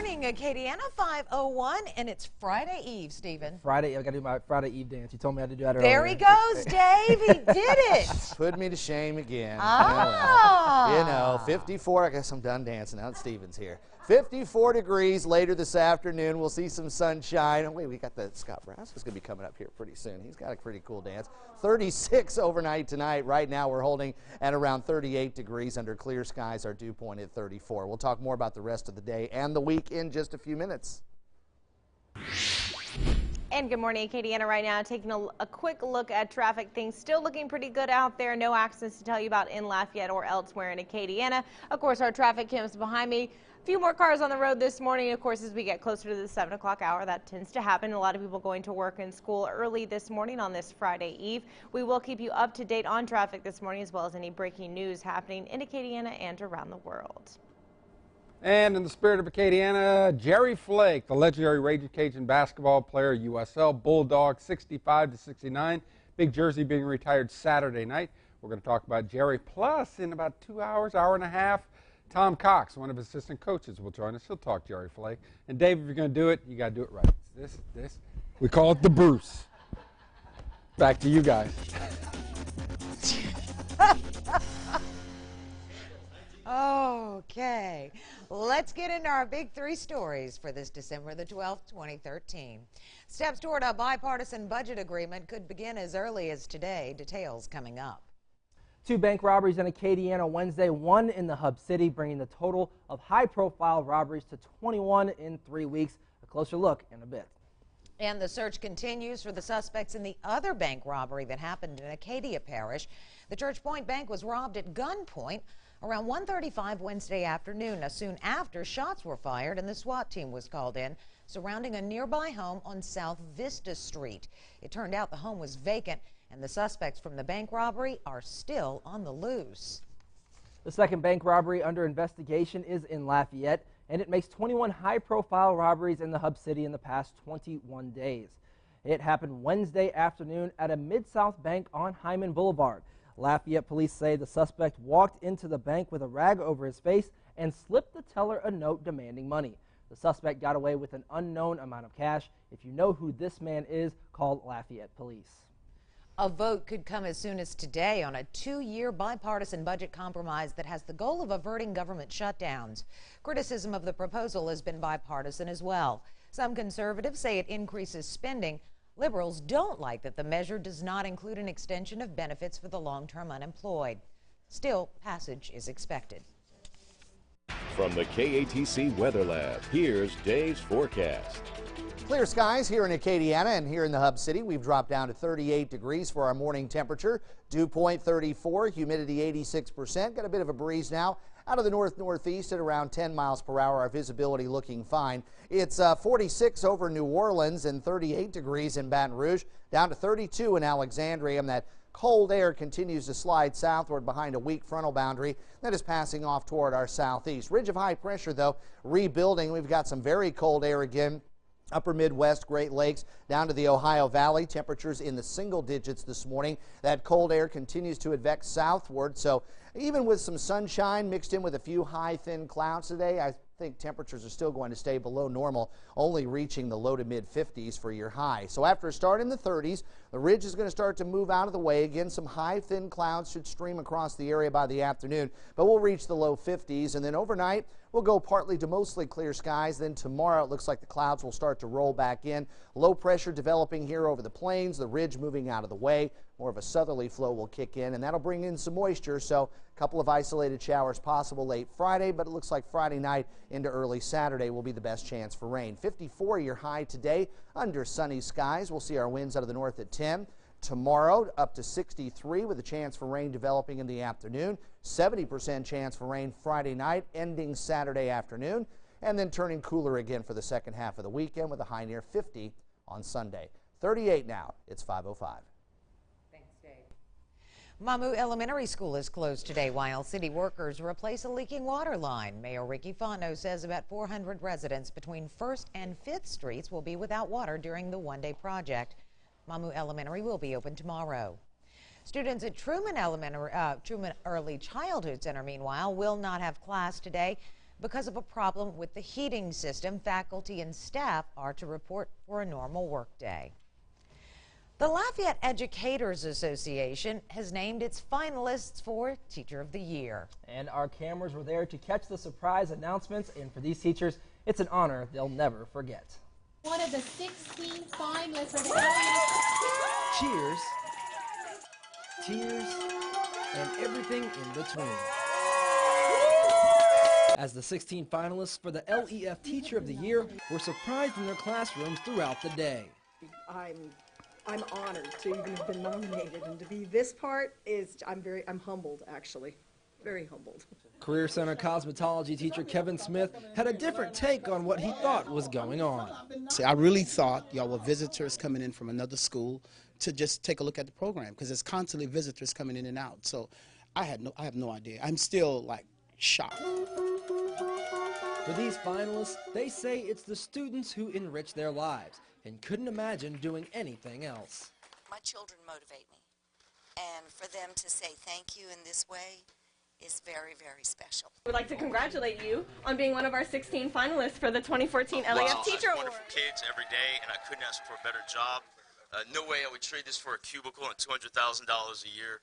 morning, Acadiana 5:01, and it's Friday Eve, Stephen. Friday, I got to do my Friday Eve dance. You told me I had to do that earlier. There he goes, Dave. He did it. Put me to shame again. Ah. You know, 54. I guess I'm done dancing. Now Stephen's here. 54 degrees later this afternoon. We'll see some sunshine. Oh, wait, we got the Scott Brass is going to be coming up here pretty soon. He's got a pretty cool dance. 36 overnight tonight. Right now we're holding at around 38 degrees under clear skies. Our dew point at 34. We'll talk more about the rest of the day and the week in just a few minutes. And good morning, Acadiana. Right now, taking a quick look at traffic. Things still looking pretty good out there. No accidents to tell you about in Lafayette or elsewhere in Acadiana. Of course, our traffic cams behind me. A few more cars on the road this morning. Of course, as we get closer to the 7 o'clock hour, that tends to happen. A lot of people going to work and school early this morning on this Friday Eve. We will keep you up to date on traffic this morning, as well as any breaking news happening in Acadiana and around the world. And in the spirit of Acadiana, Jerry Flake, the legendary Raging Cajun basketball player, USL Bulldog, 65-69. Big jersey being retired Saturday night. We're going to talk about Jerry. Plus, in about 2 hours, hour and a half, Tom Cox, one of his assistant coaches, will join us. He'll talk Jerry Flake. And Dave, if you're going to do it, you got to do it right. This. We call it the Bruce. Back to you guys. Okay, let's get into our big three stories for this December the 12th, 2013. Steps toward a bipartisan budget agreement could begin as early as today. Details coming up. 2 bank robberies in Acadiana Wednesday, 1 in the Hub City, bringing the total of high-profile robberies to 21 in 3 weeks. A closer look in a bit. And the search continues for the suspects in the other bank robbery that happened in Acadia Parish. The Church Point Bank was robbed at gunpoint around 1:35 Wednesday afternoon. Now, soon after, shots were fired and the SWAT team was called in, surrounding a nearby home on South Vista Street. It turned out the home was vacant, and the suspects from the bank robbery are still on the loose. The second bank robbery under investigation is in Lafayette, and it makes 21 high-profile robberies in the Hub City in the past 21 days. It happened Wednesday afternoon at a Mid-South bank on Hyman Boulevard. Lafayette police say the suspect walked into the bank with a rag over his face and slipped the teller a note demanding money. The suspect got away with an unknown amount of cash. If you know who this man is, call Lafayette police. A vote could come as soon as today on a 2-year bipartisan budget compromise that has the goal of averting government shutdowns. Criticism of the proposal has been bipartisan as well. Some conservatives say it increases spending. Liberals don't like that the measure does not include an extension of benefits for the long-term unemployed. Still, passage is expected. From the KATC Weather Lab, here's Dave's forecast. Clear skies here in Acadiana and here in the Hub City. We've dropped down to 38 degrees for our morning temperature. Dew point 34, humidity 86%. Got a bit of a breeze now out of the north-northeast at around 10 miles per hour. Our visibility looking fine. It's 46 over New Orleans and 38 degrees in Baton Rouge, down to 32 in Alexandria. And that cold air continues to slide southward behind a weak frontal boundary that is passing off toward our southeast. Ridge of high pressure, though, rebuilding. We've got some very cold air again. Upper Midwest, Great Lakes, down to the Ohio Valley. Temperatures in the single digits this morning. That cold air continues to advance southward. So even with some sunshine mixed in with a few high, thin clouds today, I think temperatures are still going to stay below normal, only reaching the low to mid 50s for your high. So after a start in the 30s, the ridge is going to start to move out of the way. Again, some high, thin clouds should stream across the area by the afternoon, but we'll reach the low 50s. And then overnight, we'll go partly to mostly clear skies. Then tomorrow, it looks like the clouds will start to roll back in. Low pressure developing here over the plains, the ridge moving out of the way. More of a southerly flow will kick in, and that'll bring in some moisture. So a couple of isolated showers possible late Friday, but it looks like Friday night into early Saturday will be the best chance for rain. 54 your high today under sunny skies. We'll see our winds out of the north at 10. Tomorrow up to 63 with a chance for rain developing in the afternoon. 70% chance for rain Friday night, ending Saturday afternoon, and then turning cooler again for the second half of the weekend with a high near 50 on Sunday. 38 now. It's 5:05. Mamou Elementary School is closed today while city workers replace a leaking water line. Mayor Ricky Fano says about 400 residents between 1st and 5th Streets will be without water during the one-day project. Mamou Elementary will be open tomorrow. Students at Truman Early Childhood Center, meanwhile, will not have class today. Because of a problem with the heating system, faculty and staff are to report for a normal workday. The Lafayette Educators Association has named its finalists for Teacher of the Year. And our cameras were there to catch the surprise announcements, and for these teachers, it's an honor they'll never forget. One of the 16 finalists for the LEF. Cheers, tears, and everything in between. As the 16 finalists for the LEF Teacher of the Year were surprised in their classrooms throughout the day. I'm honored to even have been nominated, and to be this part is, I'm humbled, actually. Very humbled. Career Center cosmetology teacher Kevin Smith had a different take on what he thought was going on. See, I really thought y'all were visitors coming in from another school to just take a look at the program, because there's constantly visitors coming in and out. So I have no idea. I'm still like shocked. For these finalists, they say it's the students who enrich their lives and couldn't imagine doing anything else. My children motivate me, and for them to say thank you in this way is very, very special. We'd like to congratulate you on being one of our 16 finalists for the 2014 LEF Teacher Award. Wonderful kids every day, and I couldn't ask for a better job. No way I would trade this for a cubicle and $200,000 a year.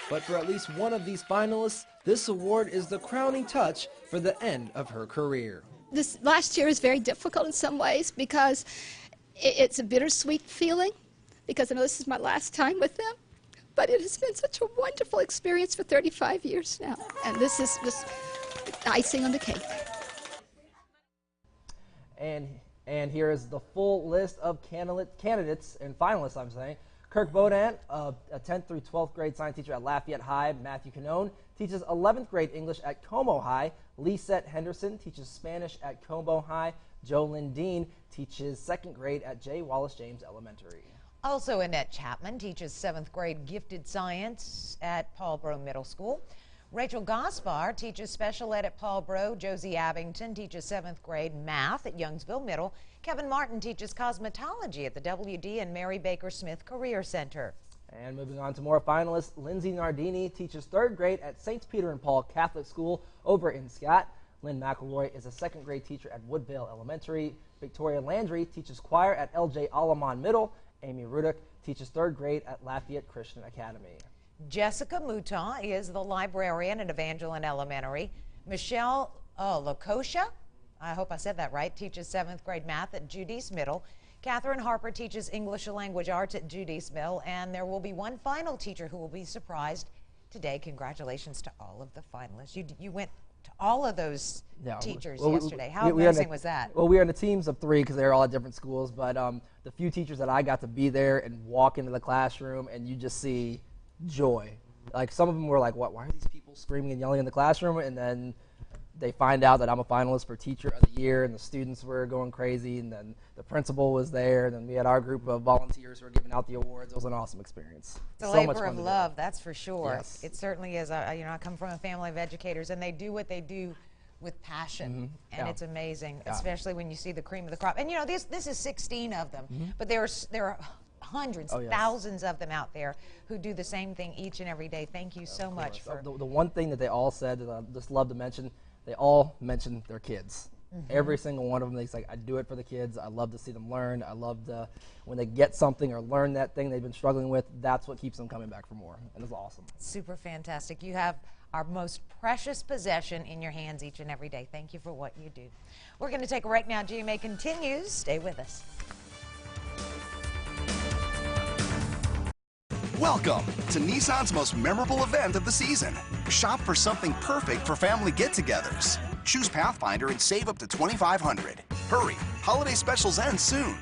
But for at least one of these finalists, this award is the crowning touch for the end of her career. This last year is very difficult in some ways because it's a bittersweet feeling, because I know this is my last time with them. But it has been such a wonderful experience for 35 years now, and this is just icing on the cake. And here is the full list of candidates and finalists, I'm saying. Kirk Bodant, a 10th through 12th grade science teacher at Lafayette High. Matthew Canone teaches 11th grade English at Como High. Lisette Henderson teaches Spanish at Como High. Jolyn Dean teaches 2nd grade at J. Wallace James Elementary. Also, Annette Chapman teaches 7th grade gifted science at Paul Breaux Middle School. Rachel Gospar teaches special ed at Paul Breaux. Josie Abington teaches 7th grade math at Youngsville Middle. Kevin Martin teaches cosmetology at the WD and Mary Baker Smith Career Center. And moving on to more finalists, Lindsay Nardini teaches 3rd grade at St. Peter and Paul Catholic School over in Scott. Lynn McElroy is a 2nd grade teacher at Woodvale Elementary. Victoria Landry teaches choir at LJ Alamon Middle. Amy Rudick teaches 3rd grade at Lafayette Christian Academy. Jessica Mouton is the librarian at Evangeline Elementary. Michelle Lakosha, I hope I said that right, teaches 7th grade math at Judy's Middle. Catherine Harper teaches English language arts at Judy's Mill, and there will be one final teacher who will be surprised today. Congratulations to all of the finalists. You went to all of those teachers yesterday. How amazing was that? Well, we were in the teams of 3 because they were all at different schools, but the few teachers that I got to be there and walk into the classroom and you just see joy. Like, some of them were like, what, why are these people screaming and yelling in the classroom? And then they find out that I'm a finalist for Teacher of the Year, and the students were going crazy, and then the principal was there, and then we had our group of volunteers who were giving out the awards. It was an awesome experience. It's a labor of love, that's for sure. Yes. It certainly is. I come from a family of educators, and they do what they do with passion, and it's amazing, especially when you see the cream of the crop. And this is 16 of them, but there are hundreds, thousands of them out there who do the same thing each and every day. Thank you so much. For the one thing that they all said that I just love to mention, they all mentioned their kids. Every single one of them, they're like, I do it for the kids. I love to see them learn. I love when they get something or learn that thing they've been struggling with, that's what keeps them coming back for more. And it's awesome. Super fantastic. You have our most precious possession in your hands each and every day. Thank you for what you do. We're going to take a break now. GMA continues. Stay with us. Welcome to Nissan's most memorable event of the season. Shop for something perfect for family get-togethers. Choose Pathfinder and save up to $2,500. Hurry, holiday specials end soon.